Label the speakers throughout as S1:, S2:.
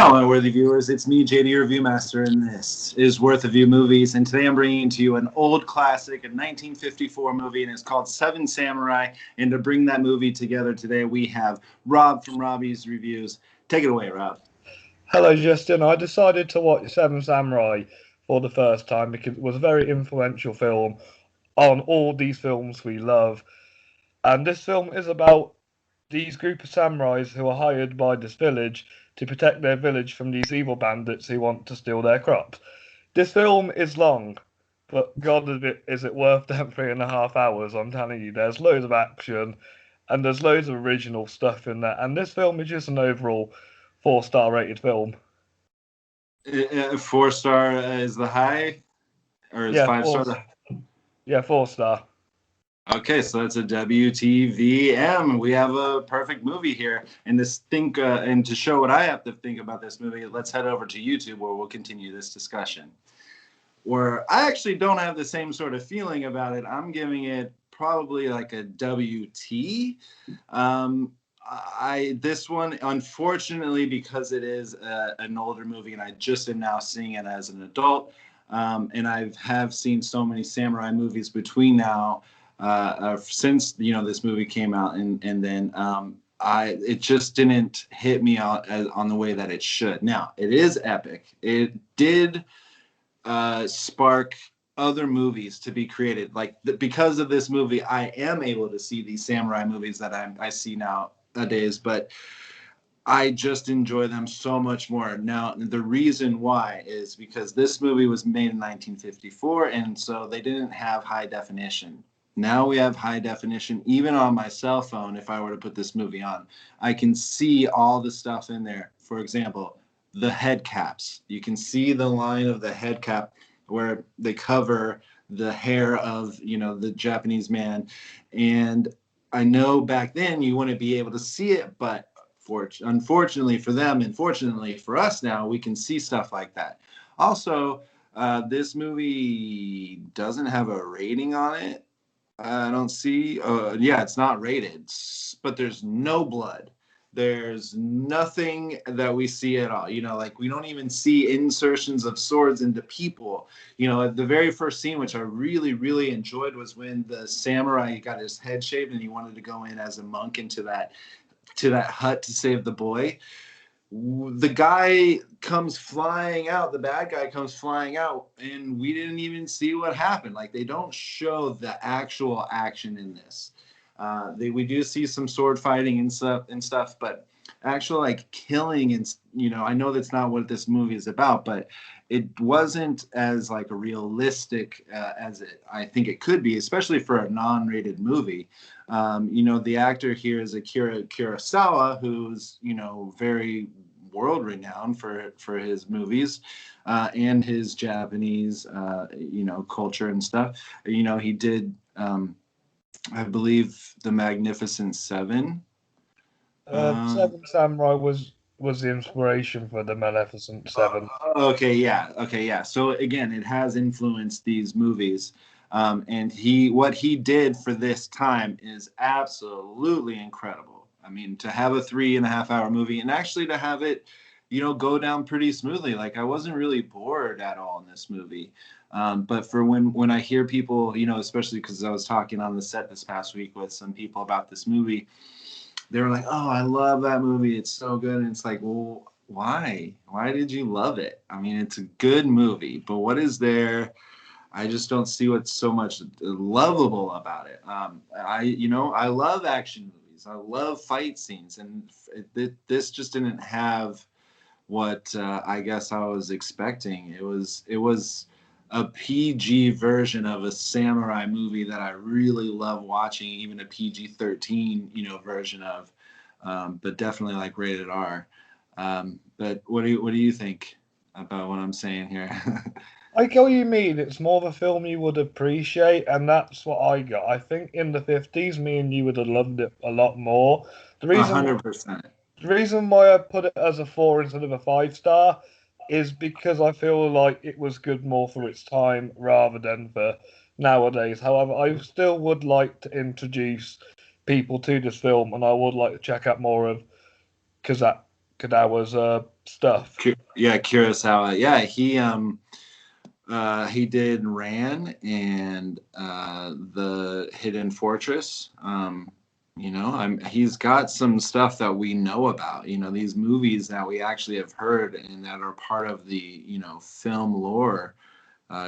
S1: Yo, my worthy viewers, it's me, JD Review Master, and this is Worth a View Movies. And today I'm bringing to you an old classic, a 1954 movie, and it's called Seven Samurai. And to bring that movie together today, we have Rob from Robbie's Reviews. Take it away, Rob.
S2: Hello, Justin. I decided to watch Seven Samurai for the first time because it was a very influential film on all these films we love. And this film is about these group of samurais who are hired by this village to protect their village from these evil bandits who want to steal their crops. This film is long, but God, is it worth them 3.5 hours? I'm telling you, there's loads of action and there's loads of original stuff in there. And this film is just an overall 4-star rated film.
S1: 4-star is the high, or is 5-star the...
S2: Yeah, 4-star.
S1: Okay, so that's a WTVM. We have a perfect movie here. And to show what I have to think about this movie, let's head over to YouTube where we'll continue this discussion. Where I actually don't have the same sort of feeling about it. I'm giving it probably like a WT. This one, unfortunately, because it is an older movie, and I just am now seeing it as an adult, and I have seen so many samurai movies between now. Since this movie came out, and then it just didn't hit me out on the way that it should. Now it is epic. It did spark other movies to be created. Because of this movie, I am able to see these samurai movies that I see nowadays, but I just enjoy them so much more. Now, the reason why is because this movie was made in 1954, and so they didn't have high definition. Now we have high definition. Even on my cell phone, if I were to put this movie on, I can see all the stuff in there. For example, the head caps. You can see the line of the head cap where they cover the hair of, the Japanese man. And I know back then you wouldn't be able to see it, but unfortunately for them, and fortunately for us now, we can see stuff like that. Also, this movie doesn't have a rating on it. I don't see. It's not rated, but there's no blood. There's nothing that we see at all. We don't even see insertions of swords into people. The very first scene, which I really, really enjoyed, was when the samurai got his head shaved and he wanted to go in as a monk into that hut to save the boy. The guy comes flying out, the bad guy comes flying out, and we didn't even see what happened. They don't show the actual action in this. We do see some sword fighting and stuff, but actual killing and I know that's not what this movie is about, but it wasn't as a realistic as I think it could be, especially for a non-rated movie. The actor here is Akira Kurosawa, who's very world renowned for his movies and his Japanese culture and stuff. He did I believe The Magnificent Seven.
S2: Seven Samurai was the inspiration for The Magnificent Seven.
S1: Okay, yeah. So again, it has influenced these movies. And what he did for this time is absolutely incredible. I mean, to have a 3.5-hour movie and actually to have it, go down pretty smoothly. I wasn't really bored at all in this movie. But for when I hear people, especially because I was talking on the set this past week with some people about this movie, they were like, "Oh, I love that movie. It's so good." And it's like, well, why? Why did you love it? I mean, it's a good movie, but what is there? I just don't see what's so much lovable about it. I love action movies. I love fight scenes, and this just didn't have what I guess I was expecting. It was a PG version of a samurai movie that I really love watching, even a PG-13 version of, but definitely rated R. But what do you think about what I'm saying here?
S2: I get what you mean. It's more of a film you would appreciate, and that's what I got. I think in the 50s, me and you would have loved it a lot more.
S1: 100%.
S2: The reason why I put it as a 4 instead of a 5-star is because I feel like it was good more for its time rather than for nowadays. However, I still would like to introduce people to this film, and I would like to check out more of Kurosawa's stuff.
S1: Yeah, Kurosawa. Yeah, he did Ran and the Hidden Fortress. He's got some stuff that we know about. These movies that we actually have heard and that are part of the film lore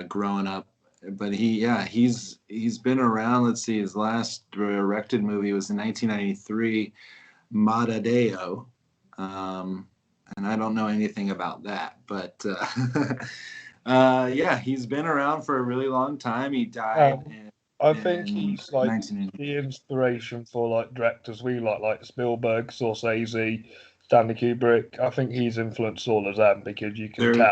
S1: growing up. But he's been around. Let's see, his last directed movie was in 1993, Madadeo. And I don't know anything about that, but he's been around for a really long time. He died
S2: I think he's like
S1: 1980.
S2: the inspiration for like directors we like Spielberg, Scorsese, Stanley Kubrick. I think he's influenced all of them because you can tell.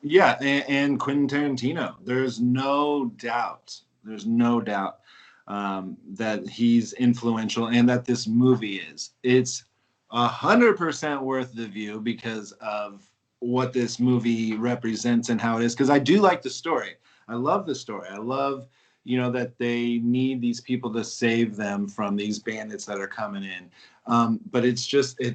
S1: Yeah, and Quentin Tarantino. There's no doubt. That he's influential and that this movie is. It's 100% worth the view because of what this movie represents and how it is. Because I do like the story. I love the story. I love, that they need these people to save them from these bandits that are coming in. But it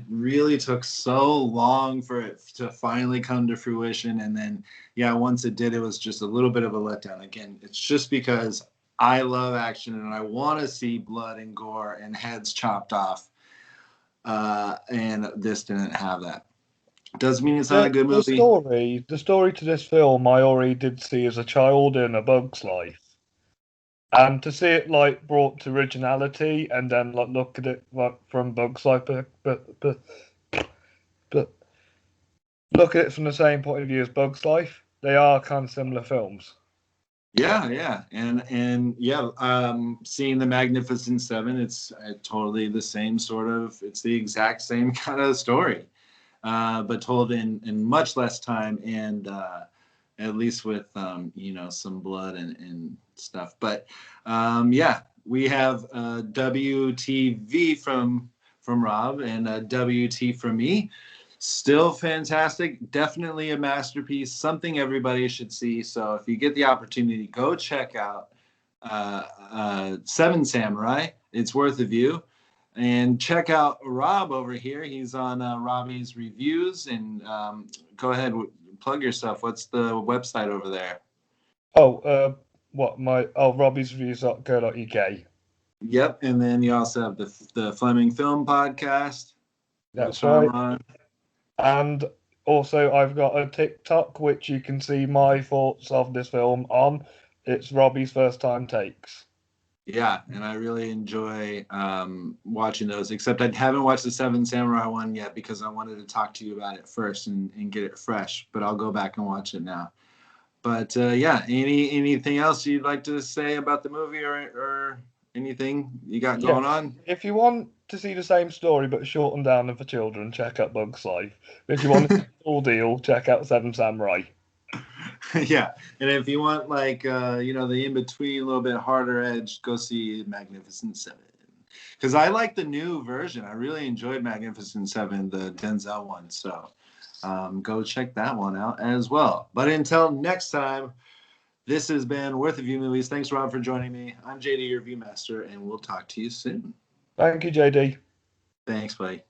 S1: really took so long for it to finally come to fruition. And then, once it did, it was just a little bit of a letdown. Again, it's just because I love action and I want to see blood and gore and heads chopped off. And this didn't have that. Doesn't mean it's not a good movie.
S2: The story to this film I already did see as a child in A Bug's Life. And to see it like brought to originality and then like look at it like from Bug's Life, but look at it from the same point of view as Bug's Life, they are kind of similar films.
S1: Yeah, and seeing The Magnificent Seven, it's totally the same sort of. It's the exact same kind of story, but told in much less time and at least with some blood and stuff. But we have WTV from Rob and WT from me. Still fantastic. Definitely a masterpiece. Something everybody should see. So if you get the opportunity, go check out Seven Samurai. It's worth a view. And check out Rob over here. He's on Robbie's Reviews. And go ahead, plug yourself. What's the website over there?
S2: Robbiesreviews.co.uk.
S1: Yep. And then you also have the Fleming Film Podcast.
S2: That's right. And also, I've got a TikTok which you can see my thoughts of this film on. It's Robbie's First Time Takes.
S1: Yeah, and I really enjoy watching those, except I haven't watched the Seven Samurai one yet because I wanted to talk to you about it first and get it fresh, but I'll go back and watch it now. But anything else you'd like to say about the movie or anything you got going on?
S2: If you want to see the same story but shortened down and for children, check out Bug's Life. If you want a full deal, check out Seven Samurai.
S1: Yeah, and if you want the in-between, a little bit harder edge, go see Magnificent Seven. Because I like the new version. I really enjoyed Magnificent Seven, the Denzel one. So go check that one out as well. But until next time, this has been Worth a View Movies. Thanks, Rob, for joining me. I'm JD, your Viewmaster, and we'll talk to you soon.
S2: Thank you, JD.
S1: Thanks, buddy.